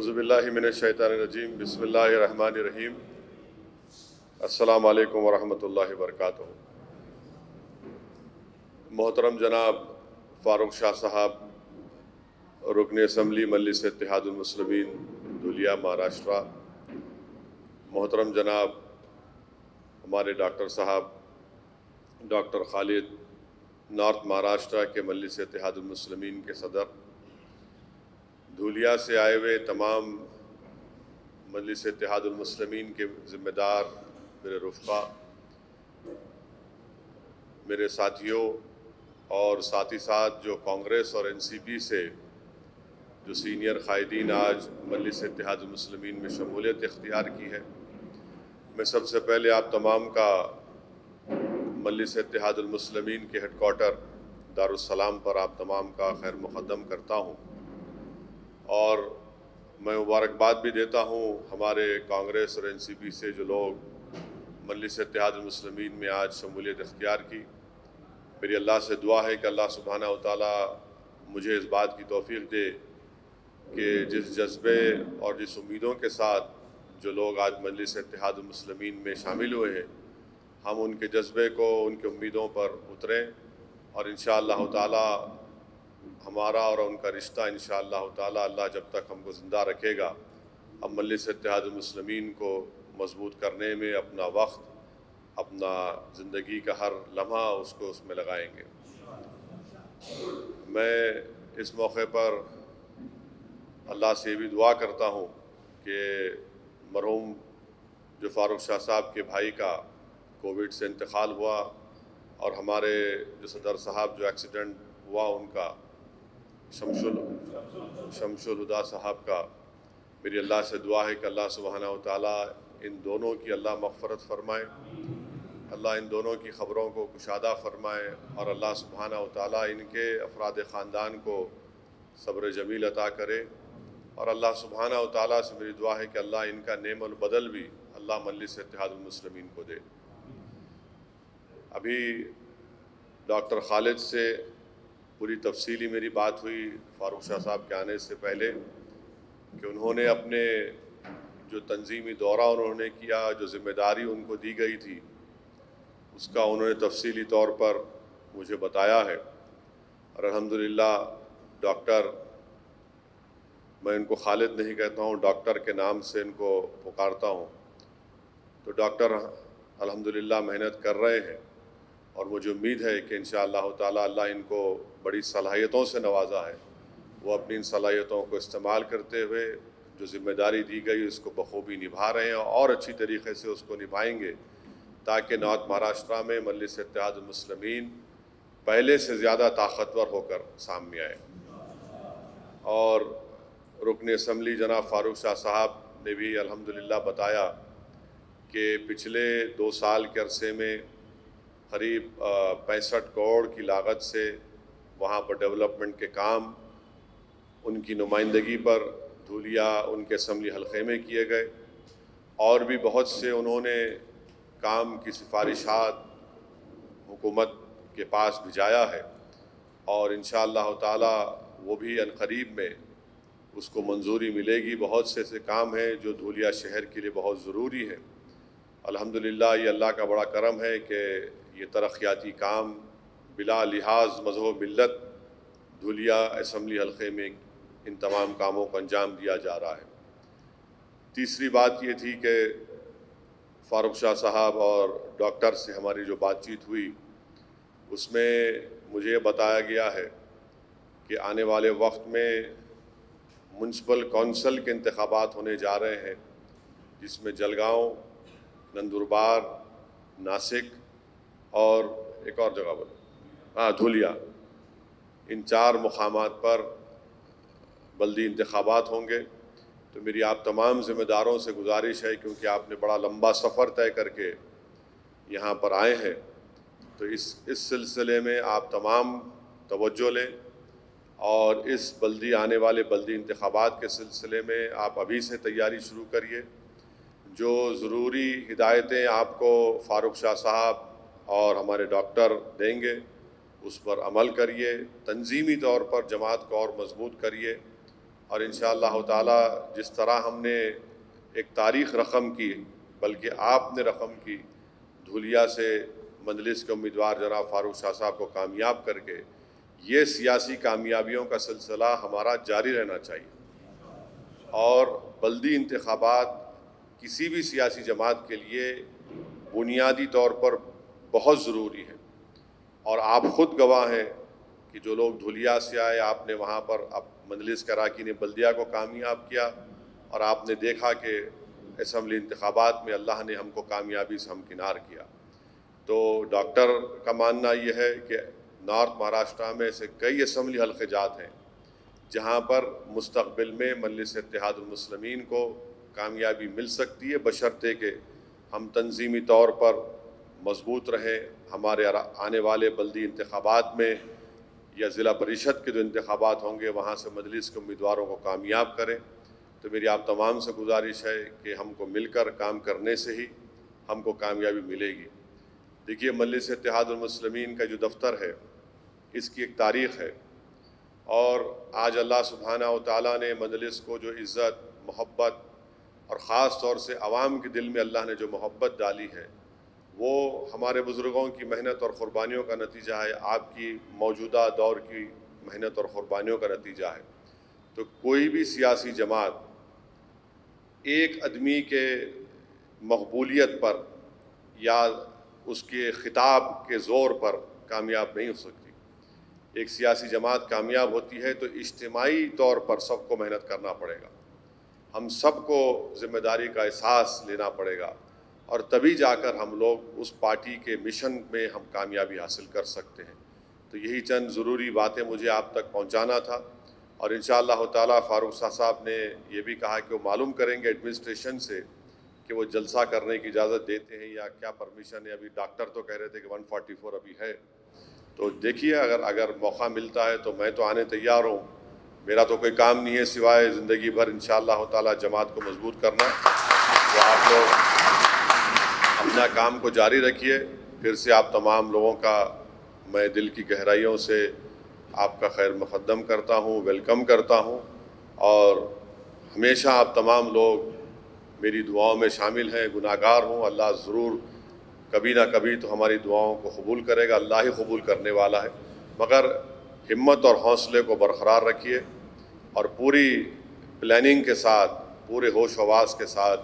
اعوذ باللہ من الشیطان الرجیم بسم اللہ الرحمن الرحیم السلام علیکم ورحمۃ اللہ وبرکاتہ۔ محترم جناب فاروق شاہ صاحب، رکن اسمبلی مجلس اتحاد المسلمین دھولیا مہاراشٹرا، محترم جناب ہمارے ڈاکٹر صاحب ڈاکٹر خالد، نارتھ مہاراشٹرا کے مجلس اتحاد المسلمین کے صدر، دھولیا سے آئے ہوئے تمام مجلس اتحاد المسلمین کے ذمہ دار، میرے رفقا، میرے ساتھیوں، اور ساتھ ہی ساتھ جو کانگریس اور NCP سے جو سینئر قائدین آج مجلس اتحاد المسلمین میں شمولیت اختیار کی ہے، میں سب سے پہلے آپ تمام کا مجلس اتحاد المسلمین کے ہیڈ کوارٹر دارالسلام پر آپ تمام کا خیر مقدم کرتا ہوں، اور میں مبارکباد بھی دیتا ہوں ہمارے کانگریس اور NCP سے جو لوگ مجلس اتحاد المسلمین میں آج شمولیت اختیار کی۔ میری اللہ سے دعا ہے کہ اللہ سبحانہ و تعالیٰ مجھے اس بات کی توفیق دے کہ جس جذبے اور جس امیدوں کے ساتھ جو لوگ آج مجلس اتحاد المسلمین میں شامل ہوئے ہیں، ہم ان کے جذبے کو، ان کے امیدوں پر اتریں، اور انشاءاللہ تعالیٰ ہمارا اور ان کا رشتہ انشاءاللہ تعالیٰ اللہ جب تک ہم کو زندہ رکھے گا، ہم مجلس اتحاد المسلمین کو مضبوط کرنے میں اپنا وقت، اپنا زندگی کا ہر لمحہ اس میں لگائیں گے۔ میں اس موقع پر اللہ سے بھی دعا کرتا ہوں کہ مرحوم جو فاروق شاہ صاحب کے بھائی کا کووڈ سے انتقال ہوا، اور ہمارے جو صدر صاحب جو ایکسیڈنٹ ہوا ان کا، شمس الہدا صاحب کا، میری اللہ سے دعا ہے کہ اللہ سبحانہ و تعالیٰ ان دونوں کی اللہ مغفرت فرمائے، اللہ ان دونوں کی خبروں کو کشادہ فرمائے، اور اللہ سبحانہ و تعالیٰ ان کے افراد خاندان کو صبر جمیل عطا کرے، اور اللہ سبحانہ و تعالیٰ سے میری دعا ہے کہ اللہ ان کا نعم البدل بھی اللہ مجلس اتحاد المسلمین کو دے۔ ابھی ڈاکٹر خالد سے پوری تفصیلی میری بات ہوئی فاروق شاہ صاحب کے آنے سے پہلے، کہ انہوں نے اپنے جو تنظیمی دورہ انہوں نے کیا، جو ذمہ داری ان کو دی گئی تھی، اس کا انہوں نے تفصیلی طور پر مجھے بتایا ہے، اور الحمدللہ ڈاکٹر، میں ان کو خالد نہیں کہتا ہوں، ڈاکٹر کے نام سے ان کو پکارتا ہوں، تو ڈاکٹر الحمدللہ محنت کر رہے ہیں، اور مجھے امید ہے کہ انشاءاللہ تعالیٰ اللہ ان کو بڑی صلاحیتوں سے نوازا ہے، وہ اپنی ان صلاحیتوں کو استعمال کرتے ہوئے جو ذمہ داری دی گئی اس کو بخوبی نبھا رہے ہیں، اور اچھی طریقے سے اس کو نبھائیں گے، تاکہ نارتھ مہاراشٹرا میں مجلس اتحاد المسلمین پہلے سے زیادہ طاقتور ہو کر سامنے آئے۔ اور رکن اسمبلی جناب فاروق شاہ صاحب نے بھی الحمدللہ بتایا کہ پچھلے 2 سال کے عرصے میں قریب 65 کروڑ کی لاگت سے وہاں پر ڈیولپمنٹ کے کام ان کی نمائندگی پر دھولیا ان کے اسمبلی حلقے میں کیے گئے، اور بھی بہت سے انہوں نے کام کی سفارشات حکومت کے پاس بھجایا ہے، اور انشاءاللہ تعالیٰ وہ بھی عنقریب میں اس کو منظوری ملے گی۔ بہت سے ایسے کام ہیں جو دھولیا شہر کے لیے بہت ضروری ہے۔ الحمدللہ یہ اللہ کا بڑا کرم ہے کہ یہ ترقیاتی کام بلا لحاظ مذہب و ملت دھولیا اسمبلی حلقے میں ان تمام کاموں کو انجام دیا جا رہا ہے۔ تیسری بات یہ تھی کہ فاروق شاہ صاحب اور ڈاکٹر سے ہماری جو بات چیت ہوئی، اس میں مجھے یہ بتایا گیا ہے کہ آنے والے وقت میں میونسپل کونسل کے انتخابات ہونے جا رہے ہیں، جس میں جلگاؤں، نندربار، ناسک اور ایک اور جگہ دھولیا، ان 4 مقامات پر بلدی انتخابات ہوں گے۔ تو میری آپ تمام ذمہ داروں سے گزارش ہے، کیونکہ آپ نے بڑا لمبا سفر طے کر کے یہاں پر آئے ہیں، تو اس سلسلے میں آپ تمام توجہ لیں، اور اس آنے والے بلدی انتخابات کے سلسلے میں آپ ابھی سے تیاری شروع کریے۔ جو ضروری ہدایتیں آپ کو فاروق شاہ صاحب اور ہمارے ڈاکٹر دیں گے، اس پر عمل کریے، تنظیمی طور پر جماعت کو اور مضبوط کریے، اور انشاءاللہ تعالی جس طرح ہم نے ایک تاریخ رقم کی، بلکہ آپ نے رقم کی، دھولیا سے مجلس کے امیدوار جناب فاروق شاہ صاحب کو کامیاب کر کے، یہ سیاسی کامیابیوں کا سلسلہ ہمارا جاری رہنا چاہیے۔ اور بلدی انتخابات کسی بھی سیاسی جماعت کے لیے بنیادی طور پر بہت ضروری ہے، اور آپ خود گواہ ہیں کہ جو لوگ دھولیا سے آئے، آپ نے وہاں پر مجلس کے اراکین بلدیہ کو کامیاب کیا، اور آپ نے دیکھا کہ اسمبلی انتخابات میں اللہ نے ہم کو کامیابی سے ہمکنار کیا۔ تو ڈاکٹر کا ماننا یہ ہے کہ نارتھ مہاراشٹرا میں ایسے کئی اسمبلی حلقے جات ہیں جہاں پر مستقبل میں مجلس اتحاد المسلمین کو کامیابی مل سکتی ہے، بشرطے کہ ہم تنظیمی طور پر مضبوط رہیں، ہمارے آنے والے بلدی انتخابات میں یا ضلع پریشد کے جو انتخابات ہوں گے وہاں سے مجلس کے امیدواروں کو کامیاب کریں۔ تو میری آپ تمام سے گزارش ہے کہ ہم کو مل کر کام کرنے سے ہی ہم کو کامیابی ملے گی۔ دیکھیے، مجلس اتحاد المسلمین کا جو دفتر ہے اس کی ایک تاریخ ہے، اور آج اللہ سبحانہ و تعالیٰ نے مجلس کو جو عزت، محبت اور خاص طور سے عوام کے دل میں اللہ نے جو محبت ڈالی ہے، وہ ہمارے بزرگوں کی محنت اور قربانیوں کا نتیجہ ہے، آپ کی موجودہ دور کی محنت اور قربانیوں کا نتیجہ ہے۔ تو کوئی بھی سیاسی جماعت ایک آدمی کے مقبولیت پر یا اس کے خطاب کے زور پر کامیاب نہیں ہو سکتی۔ ایک سیاسی جماعت کامیاب ہوتی ہے تو اجتماعی طور پر سب کو محنت کرنا پڑے گا، ہم سب کو ذمہ داری کا احساس لینا پڑے گا، اور تبھی جا کر ہم لوگ اس پارٹی کے مشن میں ہم کامیابی حاصل کر سکتے ہیں۔ تو یہی چند ضروری باتیں مجھے آپ تک پہنچانا تھا، اور انشاءاللہ تعالیٰ فاروق شاہ صاحب نے یہ بھی کہا کہ وہ معلوم کریں گے ایڈمنسٹریشن سے کہ وہ جلسہ کرنے کی اجازت دیتے ہیں یا کیا پرمیشن ہے۔ ابھی ڈاکٹر تو کہہ رہے تھے کہ 144 ابھی ہے، تو دیکھیے اگر موقع ملتا ہے تو میں تو آنے تیار ہوں۔ میرا تو کوئی کام نہیں ہے سوائے زندگی بھر انشاءاللہ تعالیٰ جماعت کو مضبوط کرنا۔ تو آپ لوگ اپنا کام کو جاری رکھیے۔ پھر سے آپ تمام لوگوں کا میں دل کی گہرائیوں سے آپ کا خیر مقدم کرتا ہوں، ویلکم کرتا ہوں، اور ہمیشہ آپ تمام لوگ میری دعاؤں میں شامل ہیں۔ گناہگار ہوں، اللہ ضرور کبھی نہ کبھی تو ہماری دعاؤں کو قبول کرے گا، اللہ ہی قبول کرنے والا ہے، مگر ہمت اور حوصلے کو برقرار رکھیے، اور پوری پلاننگ کے ساتھ، پورے ہوش و حواس کے ساتھ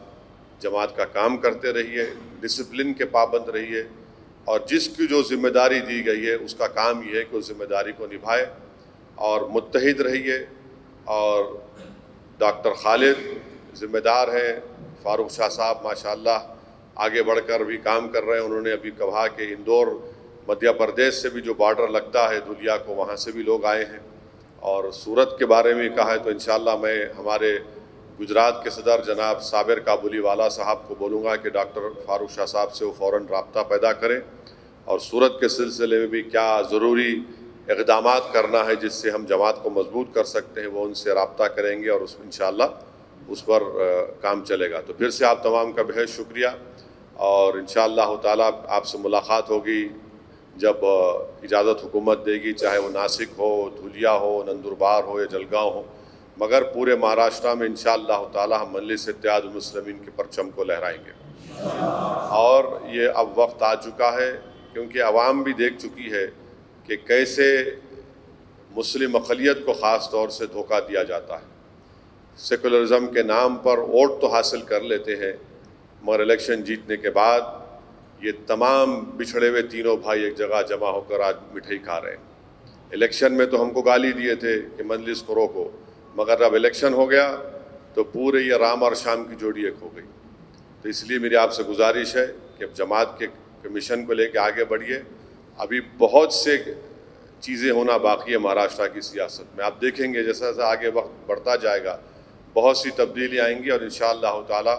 جماعت کا کام کرتے رہیے، ڈسپلن کے پابند رہیے، اور جس کی جو ذمہ داری دی گئی ہے اس کا کام یہ ہے کہ اس ذمہ داری کو نبھائے، اور متحد رہیے۔ اور ڈاکٹر خالد ذمہ دار ہیں، فاروق شاہ صاحب ماشاءاللہ آگے بڑھ کر بھی کام کر رہے ہیں۔ انہوں نے ابھی کہا کہ اندور مدھیہ پردیش سے بھی جو بارڈر لگتا ہے دھولیا کو، وہاں سے بھی لوگ آئے ہیں، اور سورت کے بارے میں کہا ہے۔ تو انشاءاللہ میں ہمارے گجرات کے صدر جناب صابر کابلی والا صاحب کو بولوں گا کہ ڈاکٹر فاروق شاہ صاحب سے وہ فوراً رابطہ پیدا کریں، اور سورت کے سلسلے میں بھی کیا ضروری اقدامات کرنا ہے جس سے ہم جماعت کو مضبوط کر سکتے ہیں، وہ ان سے رابطہ کریں گے، اور انشاءاللہ اس پر کام چلے گا۔ تو پھر سے آپ تمام کا بہت شکریہ، اور انشاءاللہ تعالیٰ آپ سے ملاقات ہوگی جب اجازت حکومت دے گی، چاہے وہ ناسک ہو، دھولیا ہو، نندربار ہو یا جلگاؤں ہو، مگر پورے مہاراشٹرا میں انشاءاللہ تعالیٰ ہم مجلس اتحاد المسلمین کے پرچم کو لہرائیں گے۔ اور یہ اب وقت آ چکا ہے، کیونکہ عوام بھی دیکھ چکی ہے کہ کیسے مسلم اقلیت کو خاص طور سے دھوکہ دیا جاتا ہے۔ سیکولرزم کے نام پر ووٹ تو حاصل کر لیتے ہیں، مگر الیکشن جیتنے کے بعد یہ تمام بچھڑے ہوئے تینوں بھائی ایک جگہ جمع ہو کر آج مٹھائی کھا رہے ہیں۔ الیکشن میں تو ہم کو گالی دیے تھے کہ مجلس کو روکو، مگر اب الیکشن ہو گیا تو پورے یہ رام اور شام کی جوڑی ایک ہو گئی۔ تو اس لیے میری آپ سے گزارش ہے کہ اب جماعت کے مشن کو لے کے آگے بڑھیے۔ ابھی بہت سے چیزیں ہونا باقی ہے مہاراشٹرا کی سیاست میں، آپ دیکھیں گے جیسا جیسا آگے وقت بڑھتا جائے گا بہت سی تبدیلیاں آئیں گی، اور انشاءاللہ تعالیٰ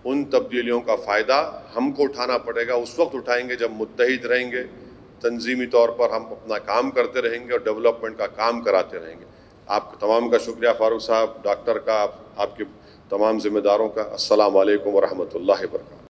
ان تبدیلیوں کا فائدہ ہم کو اٹھانا پڑے گا۔ اس وقت اٹھائیں گے جب متحد رہیں گے، تنظیمی طور پر ہم اپنا کام کرتے رہیں گے اور ڈیولپمنٹ کا کام کراتے رہیں گے۔ آپ تمام کا شکریہ، فاروق صاحب، ڈاکٹر کا، آپ کے تمام ذمہ داروں کا۔ السلام علیکم ورحمۃ اللہ وبرکاتہ۔